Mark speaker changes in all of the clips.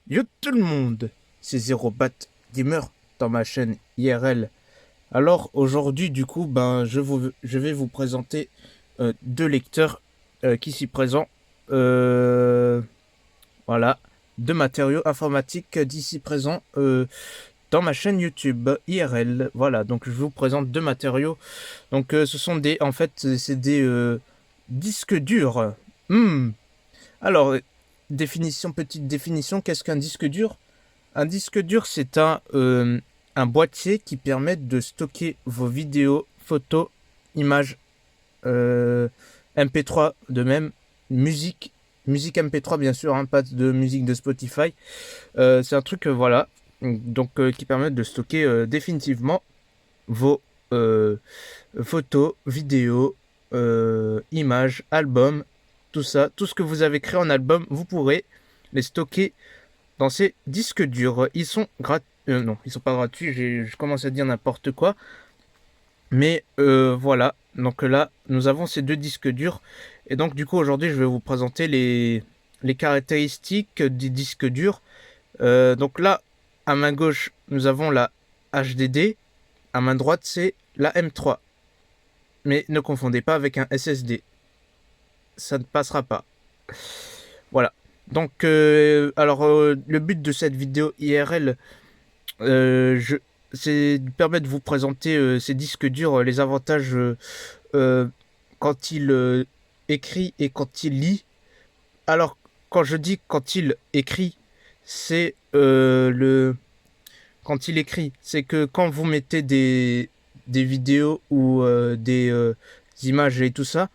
Speaker 1: Yo tout le monde, c'est Bat Gamer dans ma chaîne IRL. Alors aujourd'hui du coup je vais vous présenter deux lecteurs qui s'y présentent. Euh, voilà, deux matériaux informatiques d'ici présents dans ma chaîne YouTube IRL. Voilà, donc je vous présente deux matériaux. Donc ce sont des en fait c'est des disques durs. Hmm. Alors petite définition, qu'est-ce qu'un disque dur? Un disque dur, c'est un boîtier qui permet de stocker vos vidéos, photos, images, euh, MP3 de même, musique MP3 bien sûr, hein, pas de musique de Spotify. C'est un truc, voilà, donc qui permet de stocker définitivement vos euh, photos, vidéos, images, albums, tout ça, tout ce que vous avez créé en album, vous pourrez les stocker dans ces disques durs. Ils sont gratuits. Non, ils sont pas gratuits. Je commence à dire n'importe quoi. Mais voilà. Donc là, nous avons ces deux disques durs. Et donc, du coup, aujourd'hui, je vais vous présenter les caractéristiques des disques durs. Donc là, à main gauche, nous avons la HDD. À main droite, c'est la M3. Mais ne confondez pas avec un SSD. Ça ne passera pas. Voilà. Donc, le but de cette vidéo IRL, Euh, je, c'est de permettre de vous présenter ces disques durs, les avantages euh, quand il écrit et quand il lit. Alors, quand je dis quand il écrit, c'est quand il écrit, c'est que quand vous mettez des vidéos ou des images et tout ça,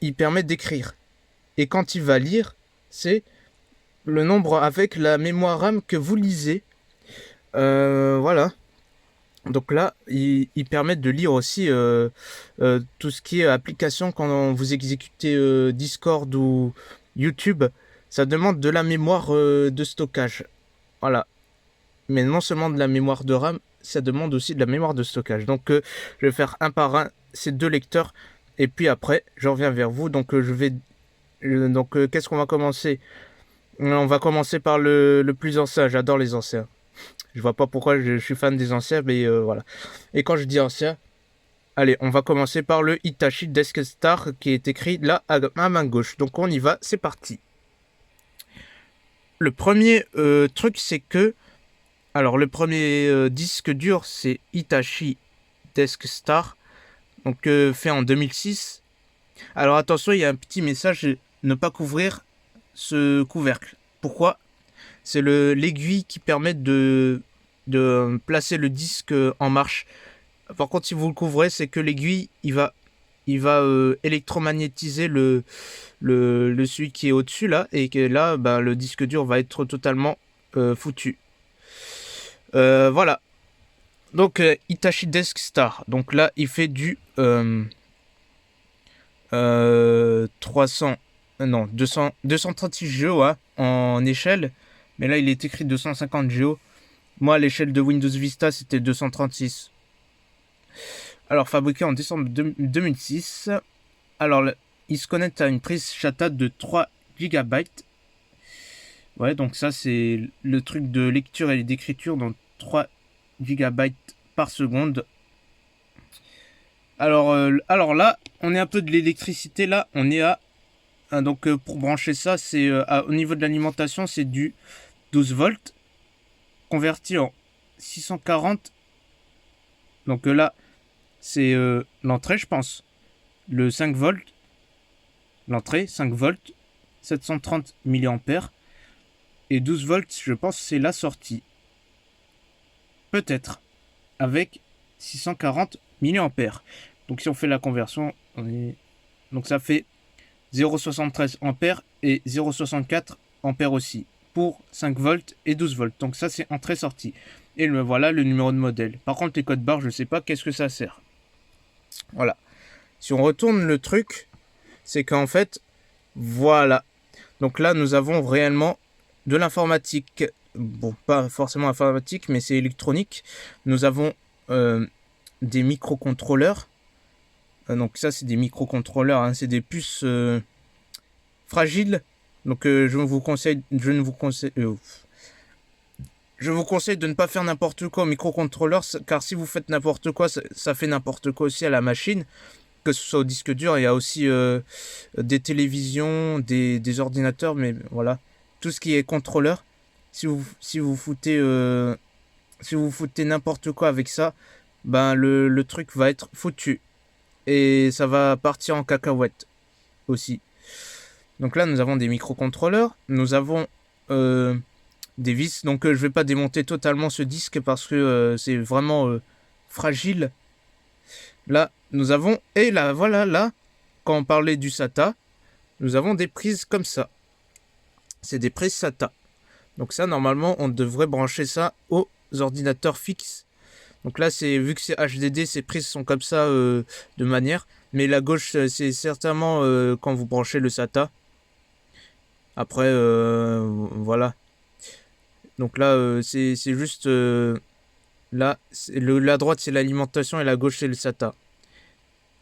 Speaker 1: il permet d'écrire. Et quand il va lire, c'est le nombre avec la mémoire RAM que vous lisez. Voilà. Donc là, ils permettent de lire aussi tout ce qui est application quand vous exécutez Discord ou YouTube. Ça demande de la mémoire de stockage. Voilà. Mais non seulement de la mémoire de RAM, ça demande aussi de la mémoire de stockage. Donc je vais faire un par un ces deux lecteurs. Et puis après, je reviens vers vous. Donc qu'est-ce qu'on va commencer? On va commencer par le plus ancien. J'adore les anciens. Je vois pas pourquoi je suis fan des anciens, mais voilà. Et quand je dis ancien, allez, on va commencer par le Hitachi Desk Star qui est écrit là à main gauche. Donc on y va, c'est parti. Le premier truc, c'est que. Alors, le premier disque dur, c'est Hitachi Desk Star, donc fait en 2006. Alors attention, il y a un petit message, ne pas couvrir ce couvercle. Pourquoi? C'est l'aiguille qui permet de placer le disque en marche. Par contre, si vous le couvrez, c'est que l'aiguille, il va électromagnétiser le celui qui est au-dessus là, et que là, bah, le disque dur va être totalement foutu. Voilà. Donc Hitachi Desk Star. Donc là, il fait du 300, non 236 Go hein, en échelle, mais là il est écrit 250 Go. Moi, à l'échelle de Windows Vista, c'était 236. Alors, fabriqué en décembre 2006. Alors, il se connecte à une prise SATA de 3 gigabytes. Ouais, donc ça, c'est le truc de lecture et d'écriture dans 3 gigabytes par seconde. Alors là, on est un peu de l'électricité. Là, on est à. Donc, pour brancher ça, c'est au niveau de l'alimentation, c'est du 12 volts converti en 640. Donc là, c'est l'entrée, je pense. Le 5 volts, l'entrée, 5 volts, 730 milliampères. Et 12 volts, je pense, c'est la sortie. Peut-être. Avec 640 milliampères. Donc si on fait la conversion, donc ça fait 0,73 ampères et 0,64 ampères aussi. Pour 5 volts et 12 volts. Donc ça, c'est entrée-sortie. Et voilà le numéro de modèle. Par contre, les codes barres, je ne sais pas qu'est-ce que ça sert. Voilà. Si on retourne le truc, c'est qu'en fait, voilà. Donc là, nous avons réellement de l'informatique. Bon, pas forcément informatique, mais c'est électronique. Nous avons des microcontrôleurs. Donc ça, c'est des microcontrôleurs, hein, c'est des puces fragiles Donc je vous conseille de ne pas faire n'importe quoi au microcontrôleur, car si vous faites n'importe quoi, ça fait n'importe quoi aussi à la machine, que ce soit au disque dur. Il y a aussi des télévisions, des ordinateurs, mais voilà, tout ce qui est contrôleur. Si vous foutez n'importe quoi avec ça, ben le truc va être foutu et ça va partir en cacahuète aussi. Donc là, nous avons des microcontrôleurs, nous avons des vis. Donc je vais pas démonter totalement ce disque parce que c'est vraiment fragile. Là, nous avons, et là, voilà, là, quand on parlait du SATA, nous avons des prises comme ça. C'est des prises SATA. Donc ça, normalement, on devrait brancher ça aux ordinateurs fixes. Donc là, vu que c'est HDD, ces prises sont comme ça de manière. Mais la gauche, c'est certainement quand vous branchez le SATA. Après, voilà. Donc là, c'est juste... là, la droite, c'est l'alimentation et la gauche, c'est le SATA.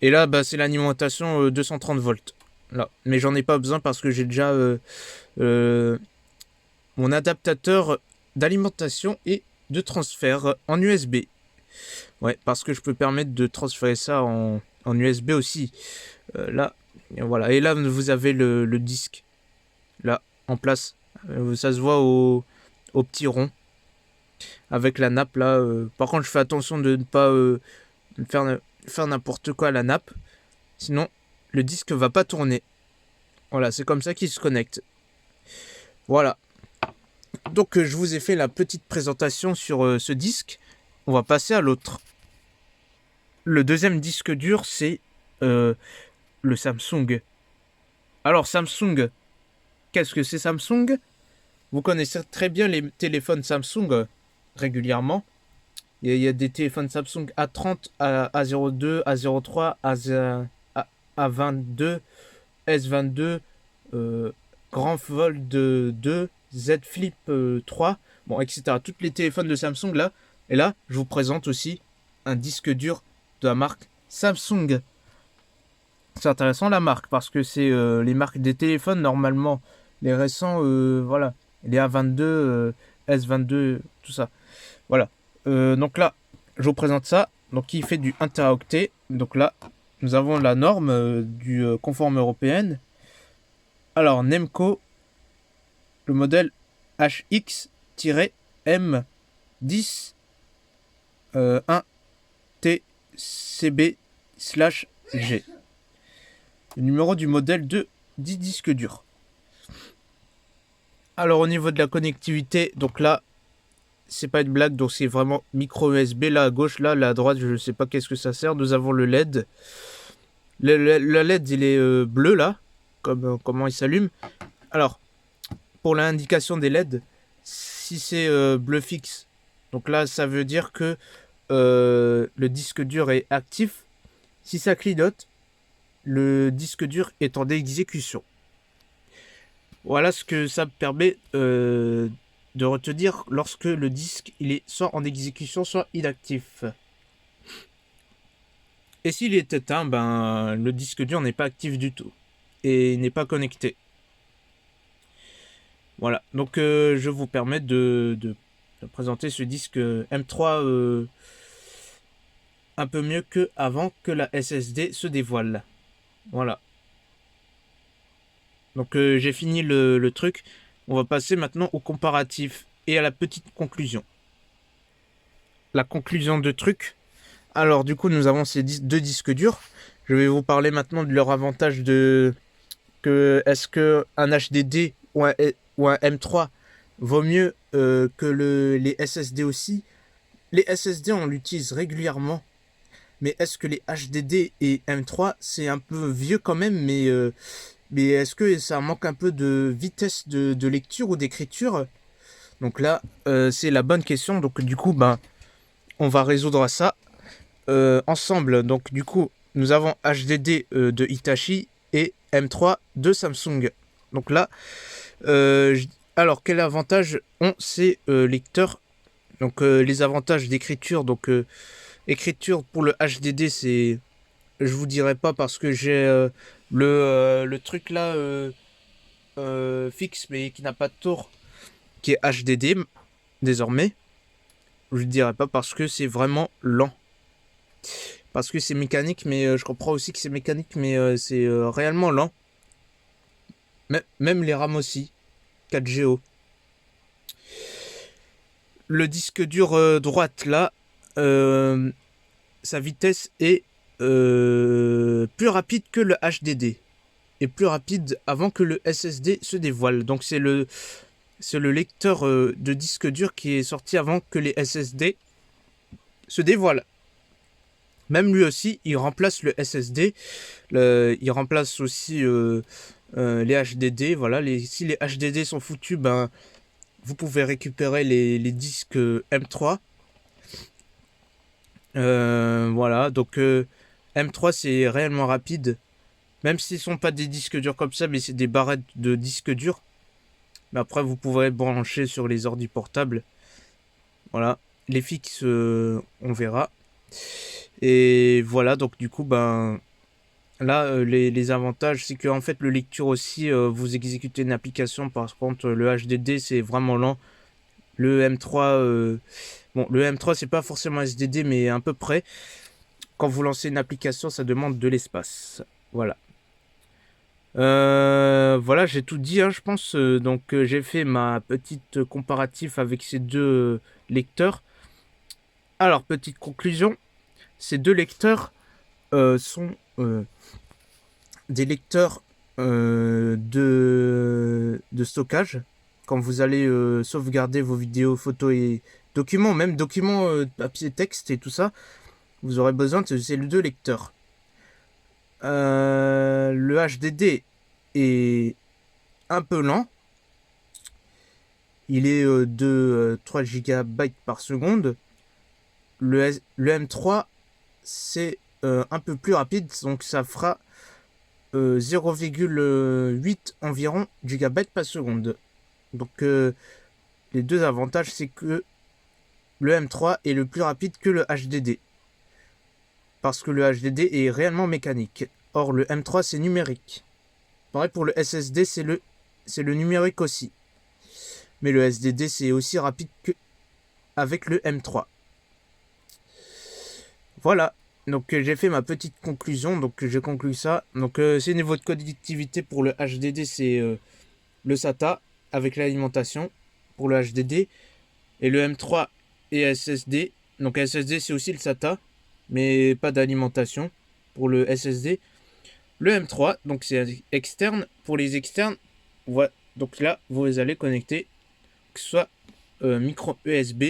Speaker 1: Et là, bah, c'est l'alimentation 230 volts. Là. Mais j'en ai pas besoin parce que j'ai déjà mon adaptateur d'alimentation et de transfert en USB. Ouais, parce que je peux permettre de transférer ça en USB aussi. Là, voilà. Et là, vous avez le disque. Là, en place. Ça se voit au petit rond. Avec la nappe, là. Par contre, je fais attention de ne pas faire n'importe quoi à la nappe. Sinon, le disque va pas tourner. Voilà, c'est comme ça qu'il se connecte. Voilà. Donc, je vous ai fait la petite présentation sur ce disque. On va passer à l'autre. Le deuxième disque dur, c'est le Samsung. Alors, Samsung, qu'est-ce que c'est Samsung? Vous connaissez très bien les téléphones Samsung régulièrement. Il y a des téléphones Samsung A30, A02, A03, A22, S22, Grand Fold 2, Z Flip 3, bon, etc. Tous les téléphones de Samsung là. Et là, je vous présente aussi un disque dur de la marque Samsung. C'est intéressant la marque parce que c'est les marques des téléphones normalement, les récents, voilà, les A22, S22, tout ça. Voilà. Donc là, je vous présente ça. Donc il fait du 1 teraoctet. Donc là, nous avons la norme du conforme européenne. Alors Nemco, le modèle HX-M10 1TCB/G. Le numéro du modèle de 10 disques durs. Alors au niveau de la connectivité, donc là, c'est pas une blague, donc c'est vraiment micro USB. Là à gauche, là à droite, je sais pas qu'est-ce que ça sert. Nous avons le LED. Le LED, il est bleu là, comme comment il s'allume. Alors, pour l'indication des LED, si c'est bleu fixe, donc là ça veut dire que le disque dur est actif. Si ça clignote, le disque dur est en exécution. Voilà ce que ça me permet de retenir lorsque le disque il est soit en exécution, soit inactif. Et s'il est éteint, ben, le disque dur n'est pas actif du tout et n'est pas connecté. Voilà, donc je vous permets de présenter ce disque M3 un peu mieux qu'avant que la SSD se dévoile. Voilà. Donc j'ai fini le truc. On va passer maintenant au comparatif et à la petite conclusion. La conclusion de truc. Alors du coup nous avons ces deux disques durs. Je vais vous parler maintenant de leur avantage est-ce que un HDD ou un M3 vaut mieux que les SSD aussi. Les SSD on l'utilise régulièrement. Mais est-ce que les HDD et M3 c'est un peu vieux quand même, mais est-ce que ça manque un peu de vitesse de lecture ou d'écriture? Donc là, c'est la bonne question. Donc du coup, ben, on va résoudre ça ensemble. Donc du coup, nous avons HDD de Hitachi et M3 de Samsung. Donc là, alors quel avantage ont ces lecteurs? Donc les avantages d'écriture. Donc écriture pour le HDD, c'est, je vous dirai pas parce que j'ai le truc là fixe mais qui n'a pas de tour, qui est HDD désormais. Je ne dirais pas parce que c'est vraiment lent. Parce que c'est mécanique, mais je comprends aussi que c'est mécanique, mais c'est réellement lent. Même les RAM aussi, 4Go. Le disque dur droite là, sa vitesse est plus rapide que le HDD. Et plus rapide avant que le SSD se dévoile. Donc c'est le lecteur de disque dur qui est sorti avant que les SSD se dévoilent. Même lui aussi, il remplace le SSD. Il remplace aussi les HDD. Voilà, si les HDD sont foutus, ben, vous pouvez récupérer les disques M3. Voilà, donc M3 c'est réellement rapide. Même s'ils ne sont pas des disques durs comme ça, mais c'est des barrettes de disques durs. Mais après, vous pourrez brancher sur les ordi portables. Voilà, les fixes, on verra. Et voilà, donc du coup, ben là, les avantages, c'est qu'en fait, le lecture aussi, vous exécutez une application. Par contre, le HDD, c'est vraiment lent. Le M3, bon, le M3, c'est pas forcément SDD, mais à peu près. Quand vous lancez une application, ça demande de l'espace. Voilà. Voilà, j'ai tout dit, hein, je pense. Donc, j'ai fait ma petite comparatif avec ces deux lecteurs. Alors, petite conclusion. Ces deux lecteurs sont des lecteurs de stockage. Quand vous allez sauvegarder vos vidéos, photos et documents, même documents papier, texte et tout ça, vous aurez besoin de ces deux lecteurs. Le HDD est un peu lent. Il est de 3 GB par seconde. Le M3, c'est un peu plus rapide, donc ça fera 0,8 environ GB par seconde. Donc les deux avantages, c'est que le M3 est le plus rapide que le HDD. Parce que le HDD est réellement mécanique. Or le M3 c'est numérique. Pareil pour le SSD, c'est le numérique aussi. Mais le SSD c'est aussi rapide que avec le M3. Voilà. Donc j'ai fait ma petite conclusion. Donc j'ai conclu ça. Donc c'est niveau de connectivité pour le HDD, c'est le SATA avec l'alimentation pour le HDD. Et le M3 et SSD. Donc SSD c'est aussi le SATA, mais pas d'alimentation pour le SSD. Le M3, donc c'est externe. Pour les externes, voilà. Donc là, vous allez connecter que ce soit micro USB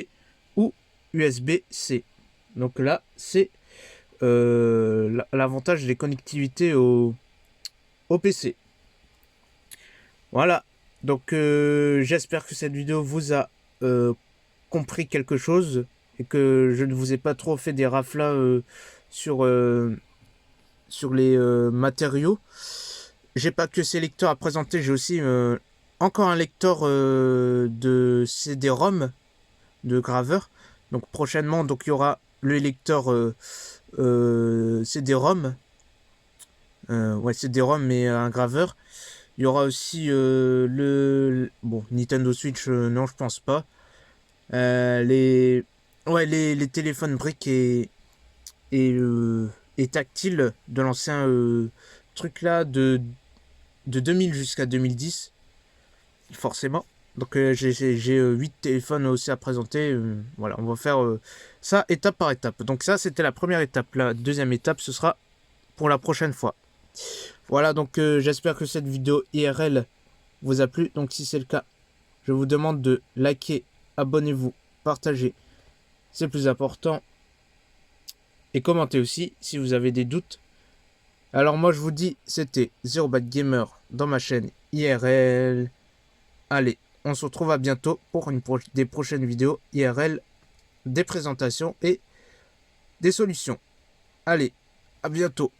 Speaker 1: ou USB-C. Donc là, c'est l'avantage des connectivités au PC. Voilà. Donc j'espère que cette vidéo vous a compris quelque chose et que je ne vous ai pas trop fait des raflas sur les matériaux. J'ai pas que ces lecteurs à présenter, j'ai aussi encore un lecteur de CD-ROM de graveur. Donc prochainement, donc il y aura le lecteur CD-ROM, ouais CD-ROM mais un graveur. Il y aura aussi bon, Nintendo Switch, non je pense pas. Les téléphones briques et tactile de l'ancien truc là de 2000 jusqu'à 2010 forcément. Donc j'ai 8 téléphones aussi à présenter. Voilà, on va faire ça étape par étape. Donc ça c'était la première étape. La deuxième étape ce sera pour la prochaine fois. Voilà, donc j'espère que cette vidéo IRL vous a plu. Donc si c'est le cas, je vous demande de liker, abonnez-vous, partagez, c'est plus important. Et commentez aussi si vous avez des doutes. Alors moi je vous dis, c'était ZeroBatGamer dans ma chaîne IRL. Allez, on se retrouve à bientôt pour des prochaines vidéos IRL, des présentations et des solutions. Allez, à bientôt.